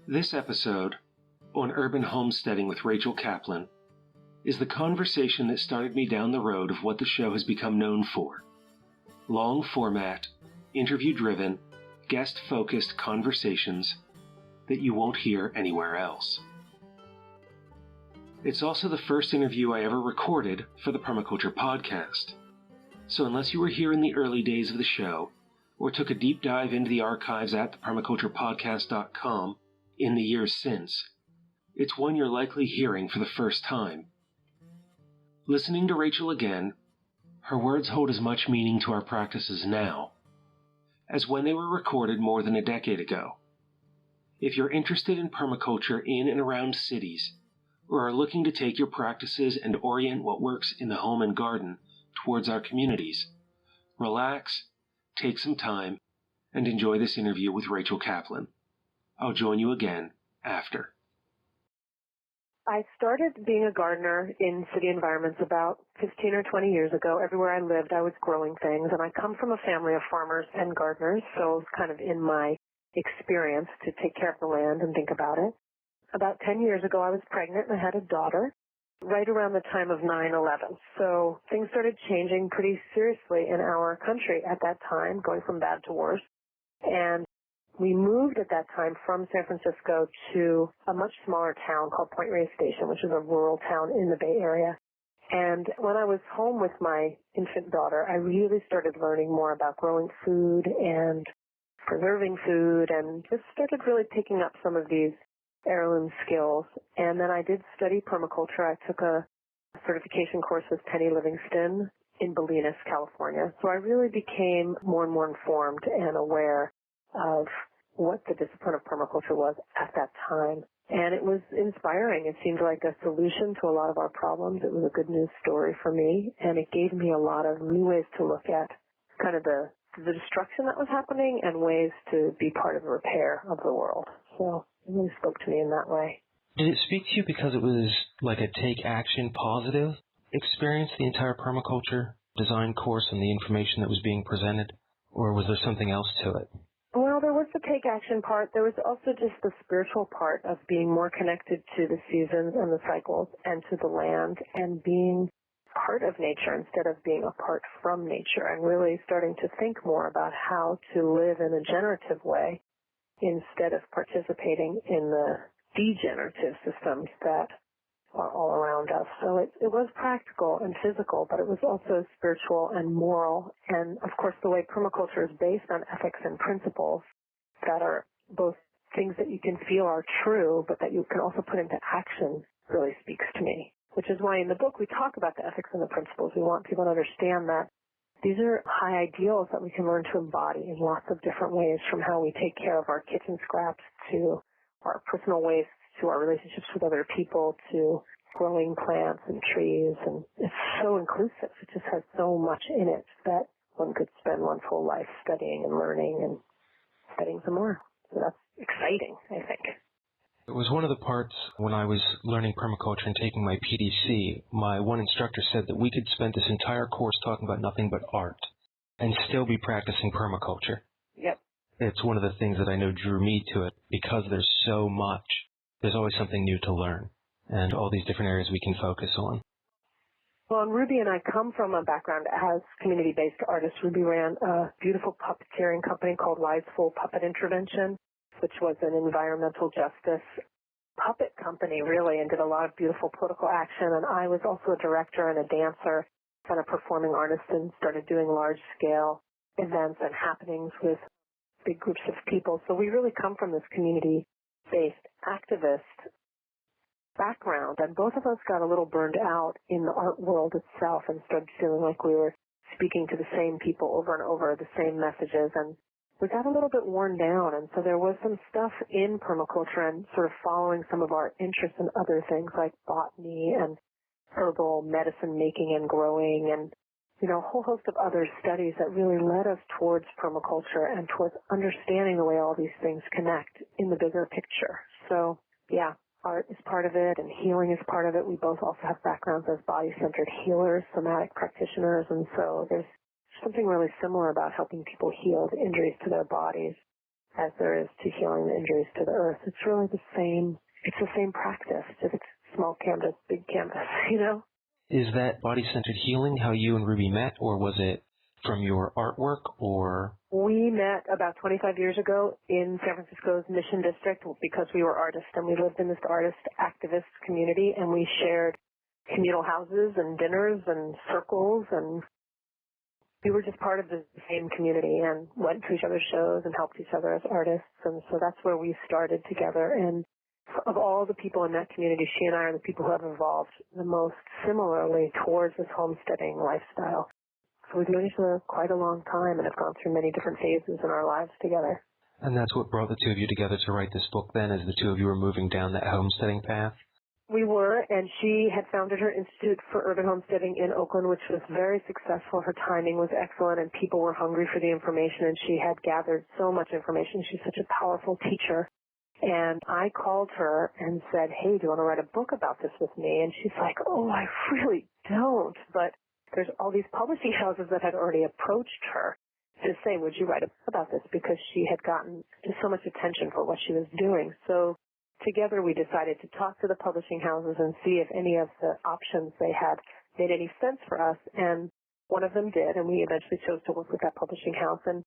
This episode, on Urban Homesteading with Rachel Kaplan, is the conversation that started me down the road of what the show has become known for. Long format, interview-driven, guest-focused conversations that you won't hear anywhere else. It's also the first interview I ever recorded for the Permaculture Podcast. So unless you were here in the early days of the show, or took a deep dive into the archives at thepermaculturepodcast.com in the years since, it's one you're likely hearing for the first time. Listening to Rachel again, her words hold as much meaning to our practices now as when they were recorded more than a decade ago. If you're interested in permaculture in and around cities, or are looking to take your practices and orient what works in the home and garden towards our communities, relax, take some time, and enjoy this interview with Rachel Kaplan. I'll join you again after. I started being a gardener in city environments about 15 or 20 years ago. Everywhere I lived, I was growing things, and I come from a family of farmers and gardeners, so it's kind of in my experience to take care of the land and think about it. About 10 years ago, I was pregnant and I had a daughter right around the time of 9/11. So things started changing pretty seriously in our country at that time, going from bad to worse. And we moved at that time from San Francisco to a much smaller town called Point Reyes Station, which is a rural town in the Bay Area. And when I was home with my infant daughter, I really started learning more about growing food and preserving food, and just started really picking up some of these heirloom skills. And then I did study permaculture. I took a certification course with Penny Livingston in Bolinas, California. So I really became more and more informed and aware of what the discipline of permaculture was at that time. And it was inspiring. It seemed like a solution to a lot of our problems. It was a good news story for me, and it gave me a lot of new ways to look at kind of the destruction that was happening and ways to be part of the repair of the world. So it really spoke to me in that way. Did it speak to you because it was like a take-action positive experience, the entire permaculture design course and the information that was being presented, or was there something else to it? Well, there was the take-action part. There was also just the spiritual part of being more connected to the seasons and the cycles and to the land and being part of nature instead of being apart from nature, and really starting to think more about how to live in a generative way instead of participating in the degenerative systems that are all around us. So it was practical and physical, but it was also spiritual and moral. And, of course, the way permaculture is based on ethics and principles that are both things that you can feel are true, but that you can also put into action really speaks to me, which is why in the book we talk about the ethics and the principles. We want people to understand that these are high ideals that we can learn to embody in lots of different ways, from how we take care of our kitchen scraps to our personal waste to our relationships with other people to growing plants and trees. And it's so inclusive. It just has so much in it that one could spend one's whole life studying and learning and studying some more. So that's exciting, I think. It was one of the parts when I was learning permaculture and taking my PDC, my one instructor said that we could spend this entire course talking about nothing but art and still be practicing permaculture. Yep. It's one of the things that I know drew me to it because there's so much. There's always something new to learn and all these different areas we can focus on. Well, and Ruby and I come from a background as community-based artists. Ruby ran a beautiful puppeteering company called Wiseful Puppet Intervention, which was an environmental justice puppet company, really, and did a lot of beautiful political action. And I was also a director and a dancer and a performing artist and started doing large-scale events and happenings with big groups of people. So we really come from this community-based activist background, and both of us got a little burned out in the art world itself and started feeling like we were speaking to the same people over and over, the same messages, and we got a little bit worn down. And so there was some stuff in permaculture and sort of following some of our interests in other things like botany and herbal medicine making and growing and, you know, a whole host of other studies that really led us towards permaculture and towards understanding the way all these things connect in the bigger picture. So, yeah, art is part of it and healing is part of it. We both also have backgrounds as body-centered healers, somatic practitioners, and so there's something really similar about helping people heal the injuries to their bodies as there is to healing the injuries to the earth. It's really the same practice, just small canvas, big canvas, you know? Is that body-centered healing how you and Ruby met, or was it from your artwork, or? We met about 25 years ago in San Francisco's Mission District because we were artists, and we lived in this artist activist community, and we shared communal houses and dinners and circles, and we were just part of the same community and went to each other's shows and helped each other as artists. And so that's where we started together. And of all the people in that community, she and I are the people who have evolved the most similarly towards this homesteading lifestyle. So we've known each other quite a long time and have gone through many different phases in our lives together. And that's what brought the two of you together to write this book then, as the two of you were moving down that homesteading path? We were, and she had founded her Institute for Urban Homesteading in Oakland, which was very successful. Her timing was excellent, and people were hungry for the information, and she had gathered so much information. She's such a powerful teacher. And I called her and said, hey, do you want to write a book about this with me? And she's like, oh, I really don't. But there's all these publishing houses that had already approached her to say, would you write a book about this? Because she had gotten just so much attention for what she was doing. So together we decided to talk to the publishing houses and see if any of the options they had made any sense for us. And one of them did, and we eventually chose to work with that publishing house. And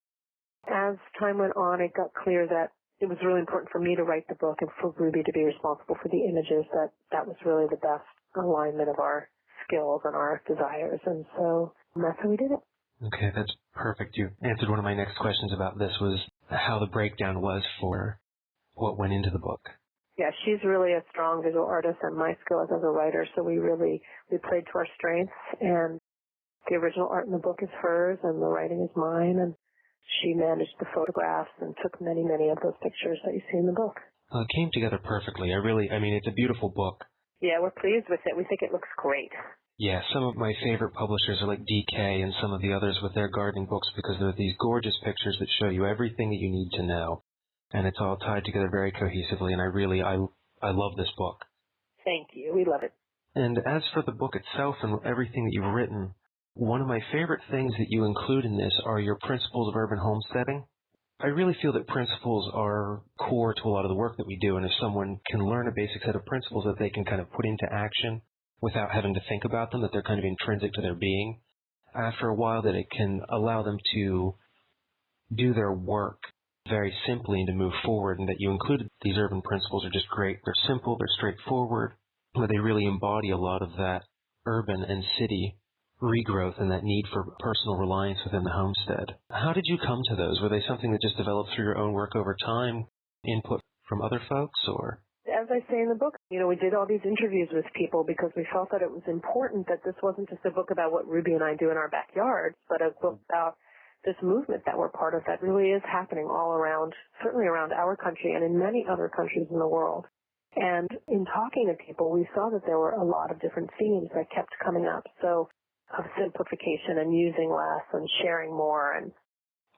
as time went on, it got clear that it was really important for me to write the book and for Ruby to be responsible for the images, that was really the best alignment of our skills and our desires. And so that's how we did it. Okay, that's perfect. You answered one of my next questions about this, was how the breakdown was for what went into the book. Yeah, she's really a strong visual artist, and my skill is as a writer, so we played to our strengths, and the original art in the book is hers, and the writing is mine, and she managed the photographs and took many, many of those pictures that you see in the book. Well, it came together perfectly. It's a beautiful book. Yeah, we're pleased with it. We think it looks great. Yeah, some of my favorite publishers are like DK and some of the others with their gardening books, because they're these gorgeous pictures that show you everything that you need to know. And it's all tied together very cohesively, and I love this book. Thank you. We love it. And as for the book itself and everything that you've written, one of my favorite things that you include in this are your principles of urban homesteading. I really feel that principles are core to a lot of the work that we do, and if someone can learn a basic set of principles that they can kind of put into action without having to think about them, that they're kind of intrinsic to their being, after a while that it can allow them to do their work very simply and to move forward. And that you included these urban principles are just great. They're simple, they're straightforward, but they really embody a lot of that urban and city regrowth and that need for personal reliance within the homestead. How did you come to those? Were they something that just developed through your own work over time, input from other folks, or? As I say in the book, we did all these interviews with people because we felt that it was important that this wasn't just a book about what Ruby and I do in our backyards, but a book about this movement that we're part of that really is happening all around, certainly around our country and in many other countries in the world. And in talking to people, we saw that there were a lot of different themes that kept coming up. So of simplification and using less and sharing more and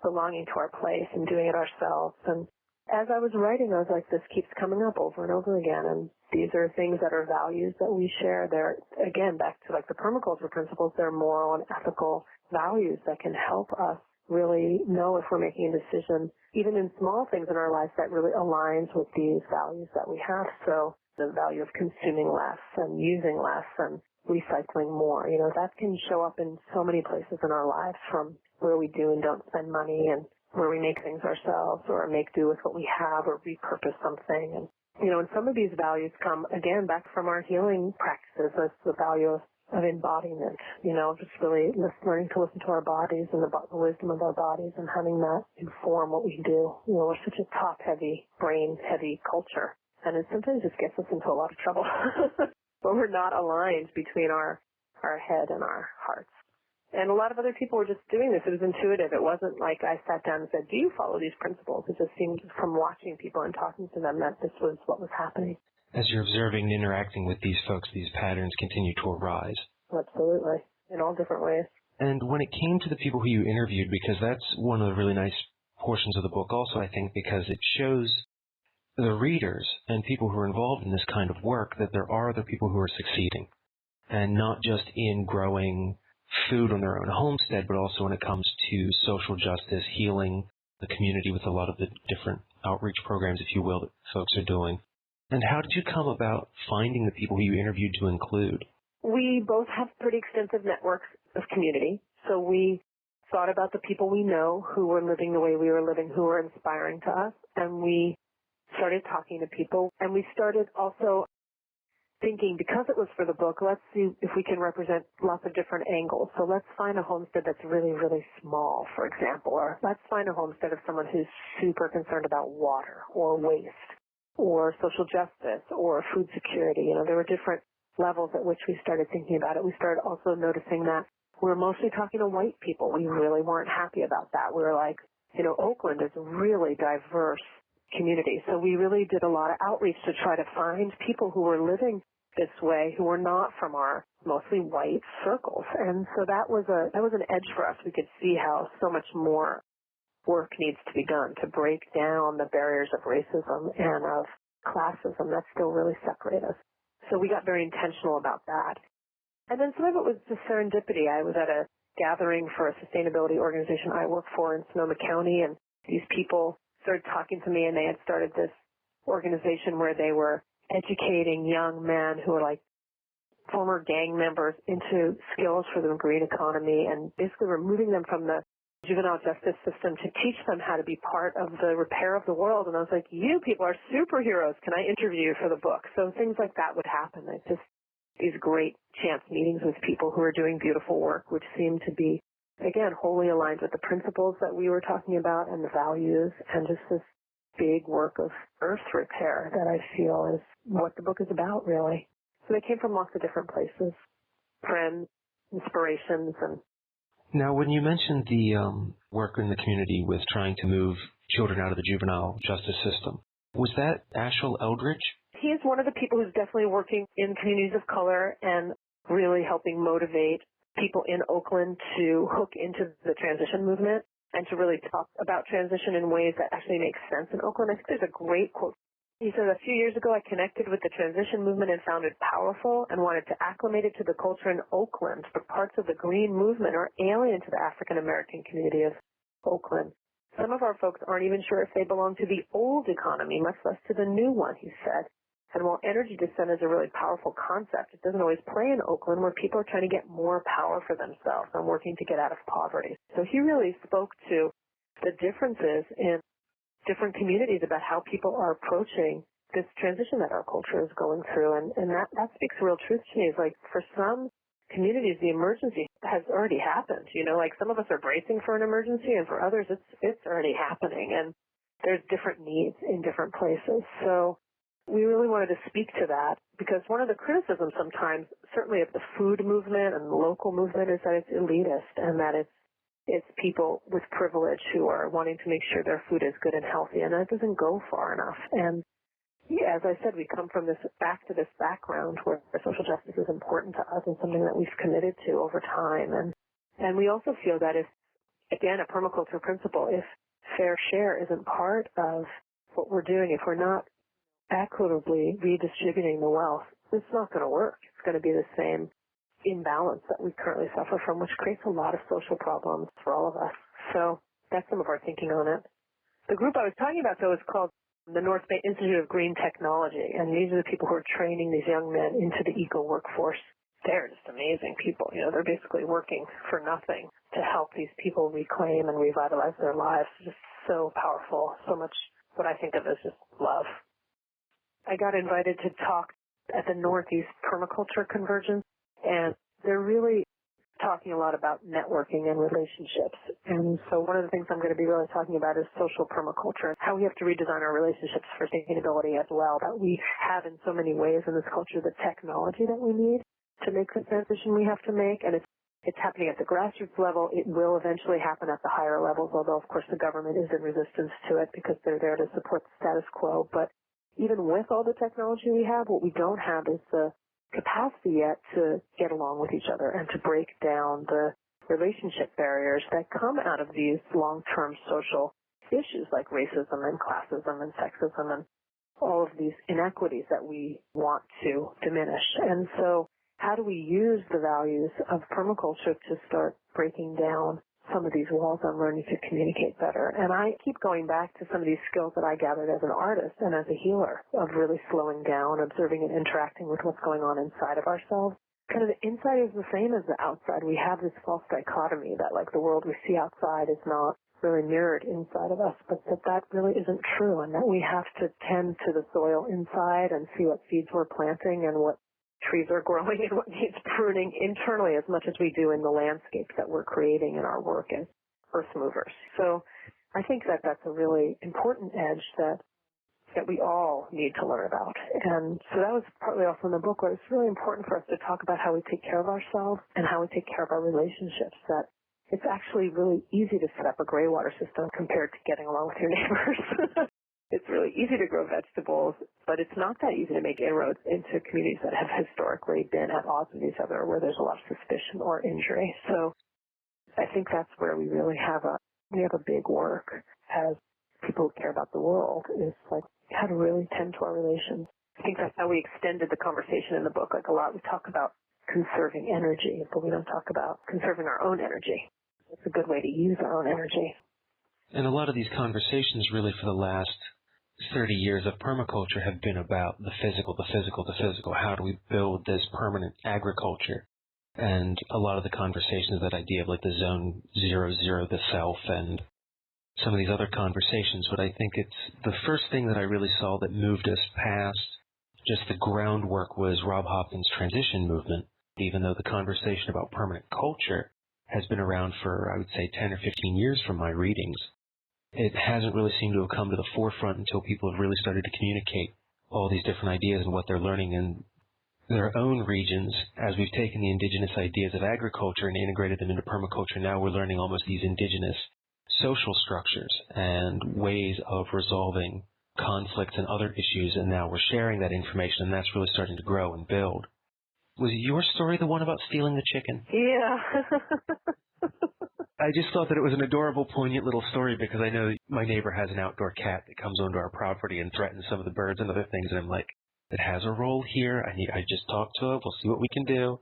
belonging to our place and doing it ourselves. And as I was writing, I was like, this keeps coming up over and over again. And these are things that are values that we share. They're, again, back to like the permaculture principles, they're moral and ethical values that can help us really know if we're making a decision, even in small things in our lives, that really aligns with these values that we have. So the value of consuming less and using less and recycling more, that can show up in so many places in our lives, from where we do and don't spend money and where we make things ourselves or make do with what we have or repurpose something. And, and some of these values come, again, back from our healing practices. That's the value of embodiment, just really learning to listen to our bodies and the wisdom of our bodies and having that inform what we do. We're such a top-heavy, brain-heavy culture, and it sometimes just gets us into a lot of trouble. But we're not aligned between our head and our hearts. And a lot of other people were just doing this. It was intuitive. It wasn't like I sat down and said, do you follow these principles? It just seemed from watching people and talking to them that this was what was happening. As you're observing and interacting with these folks, these patterns continue to arise. Absolutely. In all different ways. And when it came to the people who you interviewed, because that's one of the really nice portions of the book also, I think, because it shows the readers and people who are involved in this kind of work that there are other people who are succeeding, and not just in growing food on their own homestead, but also when it comes to social justice, healing the community with a lot of the different outreach programs, if you will, that folks are doing. And how did you come about finding the people who you interviewed to include? We both have pretty extensive networks of community, so we thought about the people we know who were living the way we were living, who were inspiring to us, and we started talking to people, and we started also thinking, because it was for the book, let's see if we can represent lots of different angles. So let's find a homestead that's really, really small, for example, or let's find a homestead of someone who's super concerned about water or waste or social justice or food security. You know, there were different levels at which we started thinking about it. We started also noticing that we were mostly talking to white people. We really weren't happy about that. We were like, you know, Oakland is a really diverse community. So we really did a lot of outreach to try to find people who were living this way, who were not from our mostly white circles. And so that was an edge for us. We could see how so much more work needs to be done to break down the barriers of racism and of classism that still really separate us. So we got very intentional about that. And then some of it was just serendipity. I was at a gathering for a sustainability organization I work for in Sonoma County, and these people started talking to me, and they had started this organization where they were educating young men who were like former gang members into skills for the green economy, and basically removing them from the juvenile justice system to teach them how to be part of the repair of the world. And I was like, you people are superheroes. Can I interview you for the book? So things like that would happen. It's just these great chance meetings with people who are doing beautiful work, which seemed to be, again, wholly aligned with the principles that we were talking about and the values, and just this big work of earth repair that I feel is what the book is about, really. So they came from lots of different places, friends, inspirations. And now, when you mentioned the work in the community with trying to move children out of the juvenile justice system, was that Ashel Eldridge? He is one of the people who's definitely working in communities of color and really helping motivate people in Oakland to hook into the transition movement and to really talk about transition in ways that actually make sense in Oakland. I think there's a great quote. He said, a few years ago, I connected with the transition movement and found it powerful and wanted to acclimate it to the culture in Oakland, but parts of the green movement are alien to the African-American community of Oakland. Some of our folks aren't even sure if they belong to the old economy, much less to the new one, he said. And while energy descent is a really powerful concept, it doesn't always play in Oakland, where people are trying to get more power for themselves and working to get out of poverty. So he really spoke to the differences in different communities about how people are approaching this transition that our culture is going through. And that speaks real truth to me. It's like, for some communities, the emergency has already happened. You know, like some of us are bracing for an emergency, and for others, it's already happening. And there's different needs in different places. So we really wanted to speak to that, because one of the criticisms sometimes, certainly of the food movement and the local movement, is that it's elitist and that it's people with privilege who are wanting to make sure their food is good and healthy, and that doesn't go far enough. And yeah, as I said, we come from this background where social justice is important to us and something that we've committed to over time. And we also feel that if, again, a permaculture principle, if fair share isn't part of what we're doing, if we're not equitably redistributing the wealth, it's not going to work. It's going to be the same imbalance that we currently suffer from, which creates a lot of social problems for all of us. So that's some of our thinking on it. The group I was talking about, though, is called the North Bay Institute of Green Technology, and these are the people who are training these young men into the eco workforce. They're just amazing people. You know, they're basically working for nothing to help these people reclaim and revitalize their lives. Just so powerful, so much what I think of as just love. I got invited to talk at the Northeast Permaculture Convergence, and they're really talking a lot about networking and relationships. And so one of the things I'm going to be really talking about is social permaculture, how we have to redesign our relationships for sustainability as well, that we have in so many ways in this culture, the technology that we need to make the transition we have to make. And it's happening at the grassroots level. It will eventually happen at the higher levels, although, of course, the government is in resistance to it because they're there to support the status quo. But even with all the technology we have, what we don't have is the capacity yet to get along with each other and to break down the relationship barriers that come out of these long-term social issues like racism and classism and sexism and all of these inequities that we want to diminish. And so how do we use the values of permaculture to start breaking down some of these walls, I'm learning to communicate better. And I keep going back to some of these skills that I gathered as an artist and as a healer of really slowing down, observing and interacting with what's going on inside of ourselves. Kind of the inside is the same as the outside. We have this false dichotomy that like the world we see outside is not really mirrored inside of us, but that really isn't true, and that we have to tend to the soil inside and see what seeds we're planting and what trees are growing and what needs pruning internally as much as we do in the landscape that we're creating in our work as earth movers. So I think that that's a really important edge that we all need to learn about. And so that was partly also in the book where it's really important for us to talk about how we take care of ourselves and how we take care of our relationships, that it's actually really easy to set up a gray water system compared to getting along with your neighbors. It's really easy to grow vegetables, but it's not that easy to make inroads into communities that have historically been at odds with each other, where there's a lot of suspicion or injury. So I think that's where we really have a big work as people who care about the world, is like how to really tend to our relations. I think that's how we extended the conversation in the book. Like a lot, we talk about conserving energy, but we don't talk about conserving our own energy. It's a good way to use our own energy. And a lot of these conversations really for the last 30 years of permaculture have been about the physical. How do we build this permanent agriculture? And a lot of the conversations, that idea of like the zone 0, the self, and some of these other conversations. But I think it's the first thing that I really saw that moved us past just the groundwork was Rob Hopkins' transition movement. Even though the conversation about permanent culture has been around for, I would say, 10 or 15 years from my readings, it hasn't really seemed to have come to the forefront until people have really started to communicate all these different ideas and what they're learning in their own regions. As we've taken the indigenous ideas of agriculture and integrated them into permaculture, now we're learning almost these indigenous social structures and ways of resolving conflicts and other issues, and now we're sharing that information, and that's really starting to grow and build. Was your story the one about stealing the chicken? Yeah. I just thought that it was an adorable, poignant little story because I know my neighbor has an outdoor cat that comes onto our property and threatens some of the birds and other things, and I'm like, it has a role here. I just talked to it. We'll see what we can do.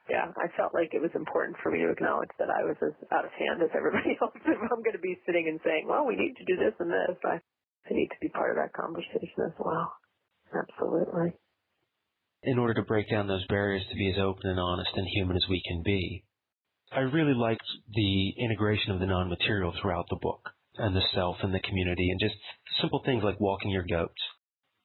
Yeah, I felt like it was important for me to acknowledge that I was as out of hand as everybody else. If I'm going to be sitting and saying, well, we need to do this and this, I need to be part of that conversation as well. Absolutely. In order to break down those barriers to be as open and honest and human as we can be, I really liked the integration of the non-material throughout the book, and the self and the community, and just simple things like walking your goats,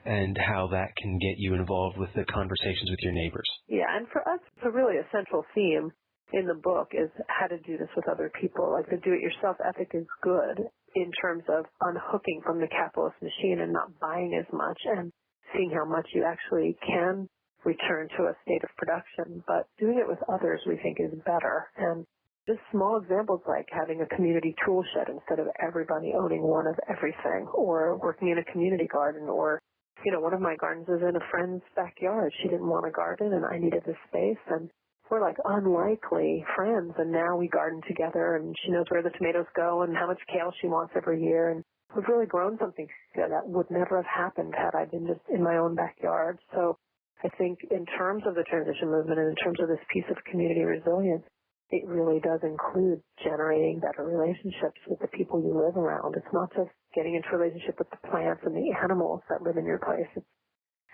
and how that can get you involved with the conversations with your neighbors. Yeah, and for us, it's a really essential theme in the book is how to do this with other people. Like the do-it-yourself ethic is good in terms of unhooking from the capitalist machine and not buying as much and seeing how much you actually can return to a state of production, but doing it with others we think is better. And just small examples like having a community tool shed instead of everybody owning one of everything, or working in a community garden, or, you know, one of my gardens is in a friend's backyard. She didn't want a garden and I needed the space, and we're like unlikely friends, and now we garden together and she knows where the tomatoes go and how much kale she wants every year, and we've really grown something that would never have happened had I been just in my own backyard. So I think in terms of the transition movement and in terms of this piece of community resilience, it really does include generating better relationships with the people you live around. It's not just getting into a relationship with the plants and the animals that live in your place. It's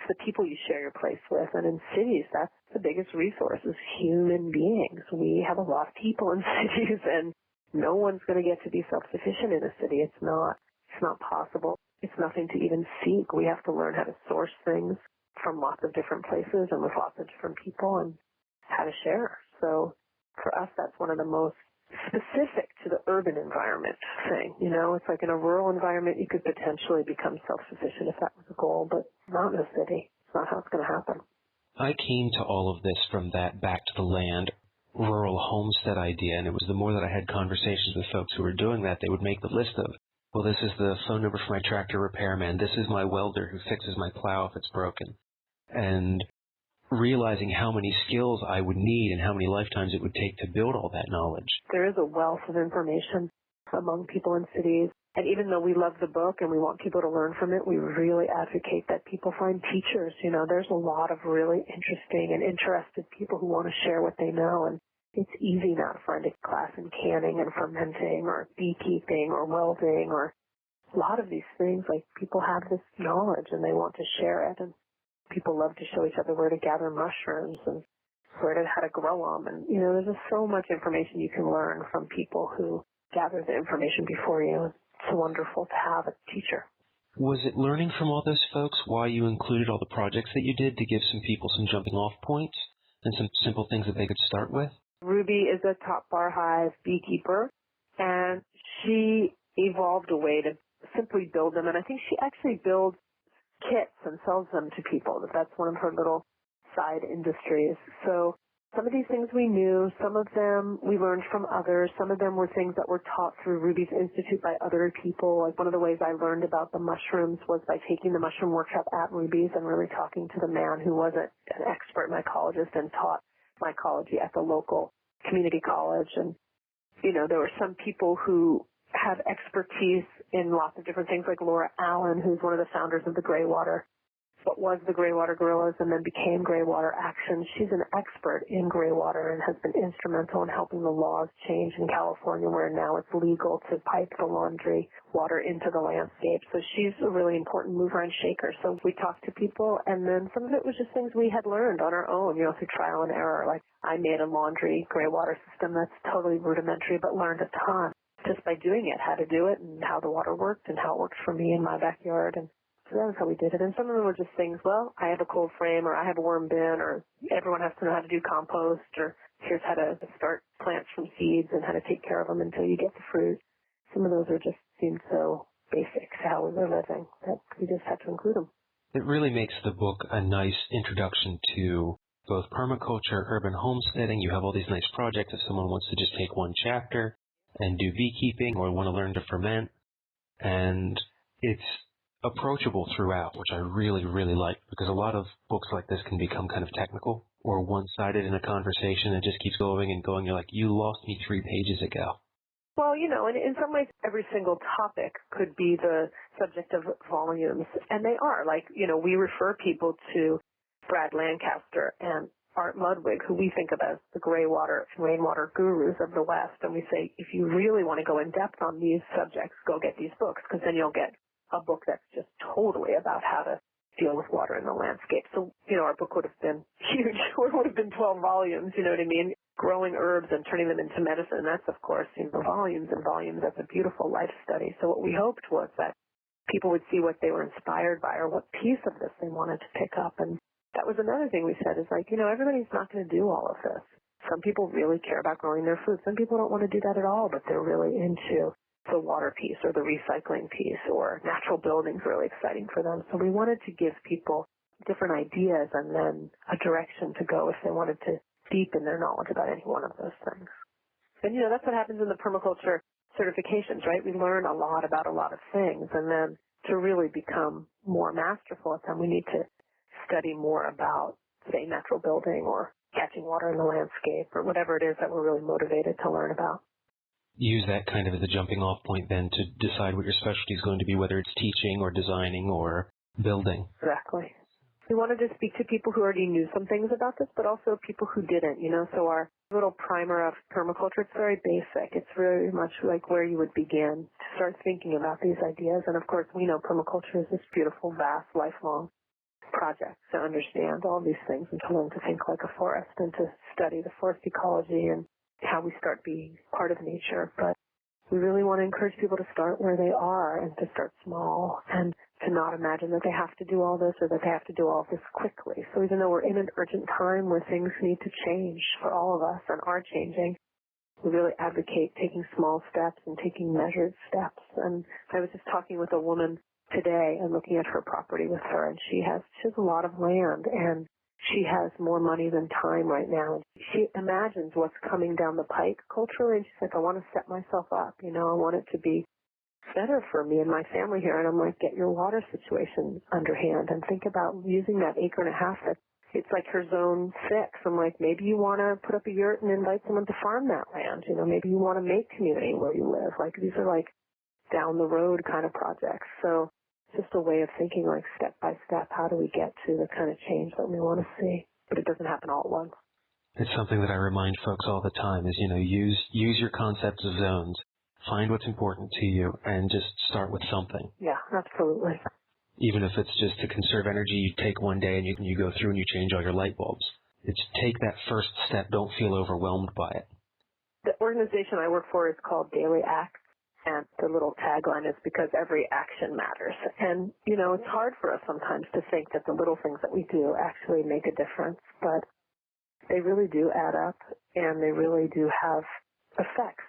the people you share your place with. And in cities, that's the biggest resource is human beings. We have a lot of people in cities, and no one's going to get to be self-sufficient in a city. It's not possible. It's nothing to even seek. We have to learn how to source things from lots of different places and with lots of different people, and how to share. So for us, that's one of the most specific to the urban environment thing. You know, it's like in a rural environment, you could potentially become self-sufficient if that was a goal, but not in a city. It's not how it's going to happen. I came to all of this from that back to the land rural homestead idea, and it was the more that I had conversations with folks who were doing that, they would make the list of, well, this is the phone number for my tractor repairman. This is my welder who fixes my plow if it's broken. And realizing how many skills I would need and how many lifetimes it would take to build all that knowledge. There is a wealth of information among people in cities. And even though we love the book and we want people to learn from it, we really advocate that people find teachers. You know, there's a lot of really interesting and interested people who want to share what they know. And It's easy now to find a class in canning and fermenting or beekeeping or welding or a lot of these things. Like, people have this knowledge and they want to share it, and people love to show each other where to gather mushrooms and how to grow them. And, there's just so much information you can learn from people who gather the information before you. It's wonderful to have a teacher. Was it learning from all those folks why you included all the projects that you did to give some people some jumping off points and some simple things that they could start with? Ruby is a top bar hive beekeeper, and she evolved a way to simply build them. And I think she actually builds kits and sells them to people. That's one of her little side industries. So some of these things we knew, some of them we learned from others, some of them were things that were taught through Ruby's Institute by other people. Like, one of the ways I learned about the mushrooms was by taking the mushroom workshop at Ruby's and really talking to the man who was an expert mycologist and taught mycology at the local community college. And, there were some people who have expertise in lots of different things, like Laura Allen, who's one of the founders of the Greywater, what was the Greywater Guerrillas and then became Greywater Action. She's an expert in Greywater and has been instrumental in helping the laws change in California, where now it's legal to pipe the laundry water into the landscape. So she's a really important mover and shaker. So we talked to people, and then some of it was just things we had learned on our own, through trial and error. Like, I made a laundry Greywater system that's totally rudimentary, but learned a ton just by doing it, how to do it and how the water worked and how it worked for me in my backyard. And so that was how we did it. And some of them were just things, well, I have a cold frame, or I have a worm bin, or everyone has to know how to do compost, or here's how to start plants from seeds and how to take care of them until you get the fruit. Some of those seemed so basic to how we were living that we just had to include them. It really makes the book a nice introduction to both permaculture, urban homesteading. You have all these nice projects if someone wants to just take one chapter and do beekeeping or want to learn to ferment. And it's approachable throughout, which I really, really like, because a lot of books like this can become kind of technical or one-sided in a conversation. It just keeps going and going. You're like, you lost me 3 pages ago. Well, in some ways, every single topic could be the subject of volumes, and they are. Like, we refer people to Brad Lancaster and Art Ludwig, who we think of as the graywater and rainwater gurus of the West, and we say, if you really want to go in depth on these subjects, go get these books, because then you'll get a book that's just totally about how to deal with water in the landscape. So, our book would have been huge. It would have been 12 volumes, you know what I mean? Growing herbs and turning them into medicine. That's, of course, volumes and volumes. That's a beautiful life study. So what we hoped was that people would see what they were inspired by or what piece of this they wanted to pick up. And that was another thing we said is everybody's not going to do all of this. Some people really care about growing their food. Some people don't want to do that at all, but they're really into the water piece or the recycling piece, or natural buildings really exciting for them. So we wanted to give people different ideas and then a direction to go if they wanted to deepen their knowledge about any one of those things. And, that's what happens in the permaculture certifications, right? We learn a lot about a lot of things, and then to really become more masterful at them, we need to study more about, say, natural building or catching water in the landscape or whatever it is that we're really motivated to learn about. Use that kind of as a jumping off point then to decide what your specialty is going to be, whether it's teaching or designing or building. Exactly. We wanted to speak to people who already knew some things about this, but also people who didn't, So our little primer of permaculture, it's very basic. It's very much like where you would begin to start thinking about these ideas. And of course, we know permaculture is this beautiful, vast, lifelong project to understand all these things and to learn to think like a forest and to study the forest ecology and how we start being part of nature. But we really want to encourage people to start where they are and to start small and to not imagine that they have to do all this or that they have to do all this quickly. So even though we're in an urgent time where things need to change for all of us and are changing, we really advocate taking small steps and taking measured steps. And I was just talking with a woman today and looking at her property with her, and she has a lot of land, and she has more money than time right now. She imagines what's coming down the pike culturally, and she's like, I want to set myself up. I want it to be better for me and my family here. And I'm like, get your water situation underhand and think about using that acre and a half. It's like her zone 6. I'm like, maybe you want to put up a yurt and invite someone to farm that land. Maybe you want to make community where you live. Like, these are like down the road kind of projects. So just a way of thinking, like, step by step, how do we get to the kind of change that we want to see? But it doesn't happen all at once. It's something that I remind folks all the time is, use your concepts of zones. Find what's important to you and just start with something. Yeah, absolutely. Even if it's just to conserve energy, you take one day and you go through and you change all your light bulbs. It's take that first step. Don't feel overwhelmed by it. The organization I work for is called Daily Acts, and the little tagline is because every action matters. And, it's hard for us sometimes to think that the little things that we do actually make a difference, but they really do add up, and they really do have effects.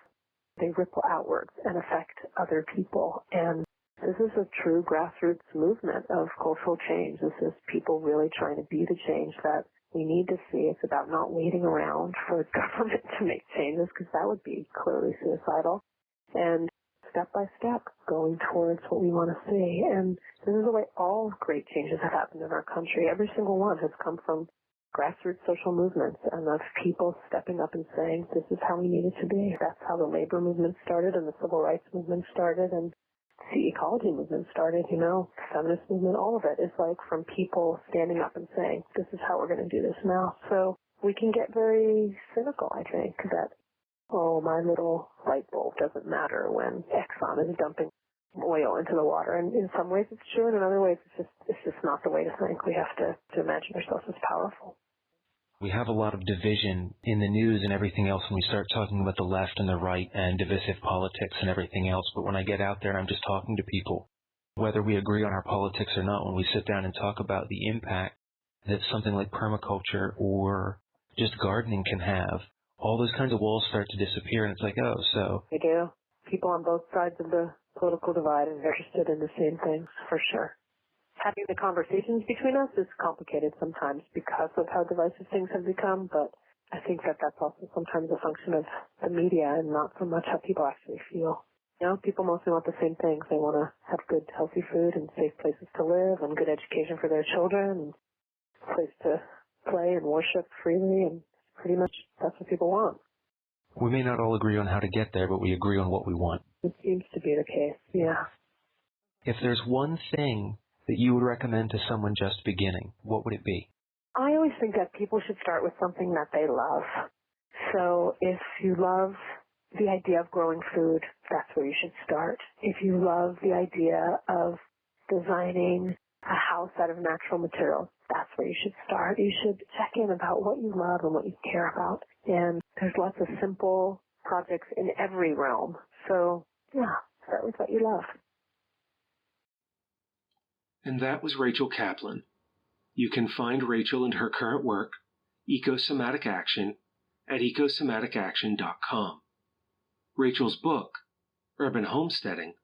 They ripple outwards and affect other people. And this is a true grassroots movement of cultural change. This is people really trying to be the change that we need to see. It's about not waiting around for government to make changes, because that would be clearly suicidal. And step by step going towards what we want to see. And this is the way all great changes have happened in our country. Every single one has come from grassroots social movements and of people stepping up and saying, this is how we need it to be. That's how the labor movement started and the civil rights movement started and the ecology movement started, the feminist movement. All of it is like from people standing up and saying, this is how we're going to do this now. So we can get very cynical, I think, that, my little light bulb doesn't matter when Exxon is dumping oil into the water. And in some ways it's true, and in other ways it's just not the way to think. We have to imagine ourselves as powerful. We have a lot of division in the news and everything else when we start talking about the left and the right and divisive politics and everything else. But when I get out there and I'm just talking to people, whether we agree on our politics or not, when we sit down and talk about the impact that something like permaculture or just gardening can have, all those kinds of walls start to disappear. And it's like, so. They do. People on both sides of the political divide are interested in the same things, for sure. Having the conversations between us is complicated sometimes because of how divisive things have become, but I think that that's also sometimes a function of the media and not so much how people actually feel. People mostly want the same things. They want to have good, healthy food and safe places to live and good education for their children and a place to play and worship freely, and pretty much that's what people want. We may not all agree on how to get there, but we agree on what we want. It seems to be the case, yeah. If there's one thing that you would recommend to someone just beginning, what would it be? I always think that people should start with something that they love. So if you love the idea of growing food, that's where you should start. If you love the idea of designing a house out of natural materials, that's where you should start. You should check in about what you love and what you care about. And there's lots of simple projects in every realm. So, start with what you love. And that was Rachel Kaplan. You can find Rachel and her current work, Ecosomatic Action, at ecosomaticaction.com. Rachel's book, Urban Homesteading,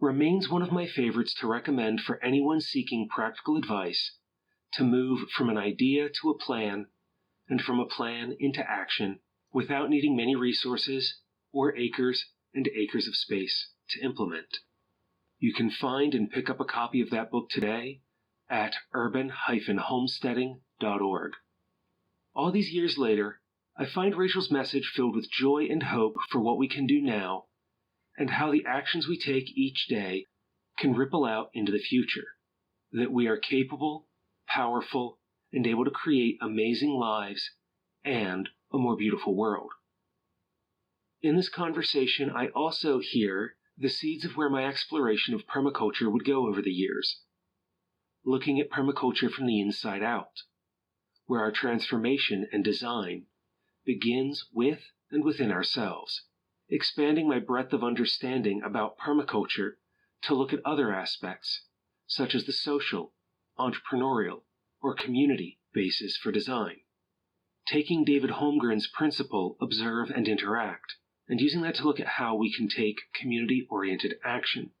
remains one of my favorites to recommend for anyone seeking practical advice to move from an idea to a plan and from a plan into action without needing many resources or acres and acres of space to implement. You can find and pick up a copy of that book today at urban-homesteading.org. All these years later, I find Rachel's message filled with joy and hope for what we can do now and how the actions we take each day can ripple out into the future, that we are capable, powerful, and able to create amazing lives and a more beautiful world. In this conversation, I also hear the seeds of where my exploration of permaculture would go over the years, looking at permaculture from the inside out, where our transformation and design begins with and within ourselves, expanding my breadth of understanding about permaculture to look at other aspects, such as the social, entrepreneurial, or community basis for design, taking David Holmgren's principle, observe and interact, and using that to look at how we can take community-oriented action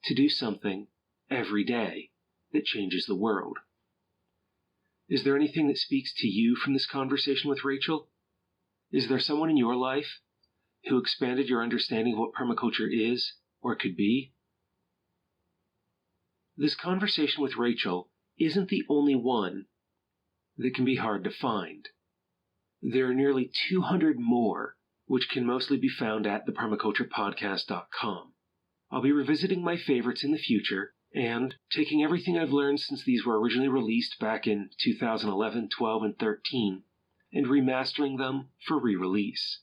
to do something every day that changes the world. Is there anything that speaks to you from this conversation with Rachel? Is there someone in your life who expanded your understanding of what permaculture is or could be? This conversation with Rachel isn't the only one that can be hard to find. There are nearly 200 more, which can mostly be found at thepermaculturepodcast.com. I'll be revisiting my favorites in the future and taking everything I've learned since these were originally released back in 2011, 12, and 13, and remastering them for re-release.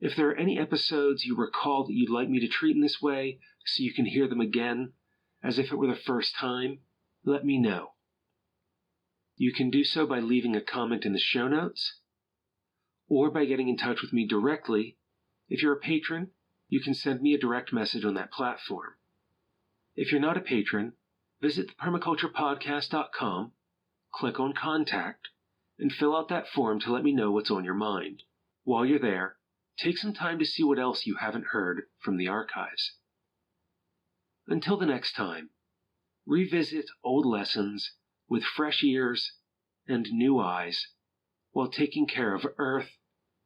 If there are any episodes you recall that you'd like me to treat in this way so you can hear them again as if it were the first time, let me know. You can do so by leaving a comment in the show notes, or by getting in touch with me directly. If you're a patron, you can send me a direct message on that platform. If you're not a patron, visit thepermaculturepodcast.com, click on Contact, and fill out that form to let me know what's on your mind. While you're there, take some time to see what else you haven't heard from the archives. Until the next time, revisit old lessons with fresh ears and new eyes while taking care of Earth,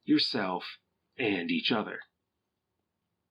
yourself, and each other.